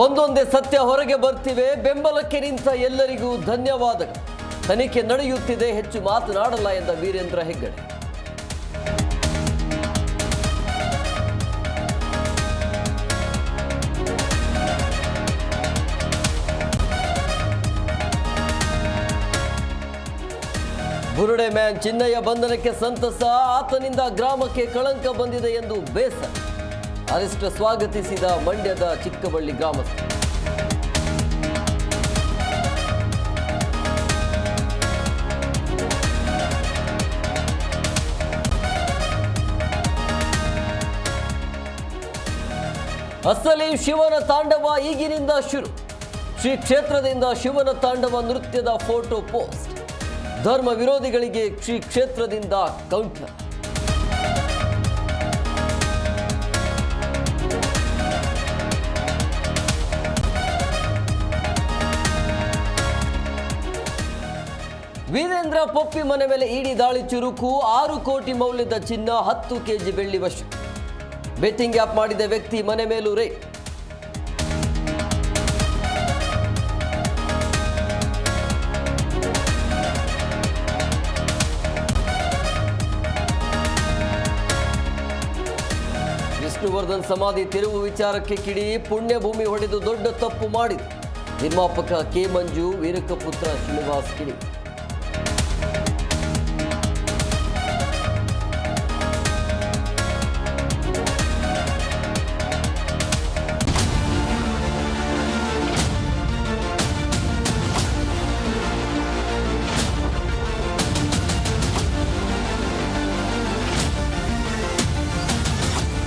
ಒಂದೊಂದೇ ಸತ್ಯ ಹೊರಗೆ ಬರ್ತಿವೆ. ಬೆಂಬಲಕ್ಕೆ ನಿಂತ ಎಲ್ಲರಿಗೂ ಧನ್ಯವಾದಗಳು. ತನಿಖೆ ನಡೆಯುತ್ತಿದೆ, ಹೆಚ್ಚು ಮಾತನಾಡಲ್ಲ ಎಂದ ವೀರೇಂದ್ರ ಹೆಗ್ಗಡೆ. ಬುರುಡೆ ಮ್ಯಾನ್ ಚಿನ್ನಯ್ಯ ಬಂಧನಕ್ಕೆ ಸಂತಸ, ಆತನಿಂದ ಗ್ರಾಮಕ್ಕೆ ಕಳಂಕ ಬಂದಿದೆ ಎಂದು ಬೇಸರ. ಅರೆಸ್ಟ್ ಸ್ವಾಗತಿಸಿದ ಮಂಡ್ಯದ ಚಿಕ್ಕಬಳ್ಳಿ ಗ್ರಾಮಸ್ಥರು. ಅಸಲಿ ಶಿವನ ತಾಂಡವ ಈಗಿನಿಂದ ಶುರು. ಶ್ರೀ ಕ್ಷೇತ್ರದಿಂದ ಶಿವನ ತಾಂಡವ ನೃತ್ಯದ ಫೋಟೋ ಪೋಸ್ಟ್. ಧರ್ಮ ವಿರೋಧಿಗಳಿಗೆ ಶ್ರೀ ಕ್ಷೇತ್ರದಿಂದ ಕೌಂಟರ್. ವೀರೇಂದ್ರ ಪೊಪ್ಪಿ ಮನೆ ಮೇಲೆ ಇಡಿ ದಾಳಿ ಚುರುಕು. 6 ಕೋಟಿ ಮೌಲ್ಯದ ಚಿನ್ನ, 10 ಕೆಜಿ ಬೆಳ್ಳಿ ವಶ. ಬೆಟ್ಟಿಂಗ್ ಆಪ್ ಮಾಡಿದ ವ್ಯಕ್ತಿ ಮನೆ ಮೇಲೂ ರೇಡ್. ವಿಷ್ಣುವರ್ಧನ್ ಸಮಾಧಿ ತಿರುವು ವಿಚಾರಕ್ಕೆ ಕಿಡಿ. ಪುಣ್ಯಭೂಮಿ ಹೊಡೆದು ದೊಡ್ಡ ತಪ್ಪು ಮಾಡಿದೆ. ನಿರ್ಮಾಪಕ ಕೆ ಮಂಜು, ವೀರಕ್ಕ ಪುತ್ರ ಶ್ರೀನಿವಾಸ್ ಕಿಡಿ.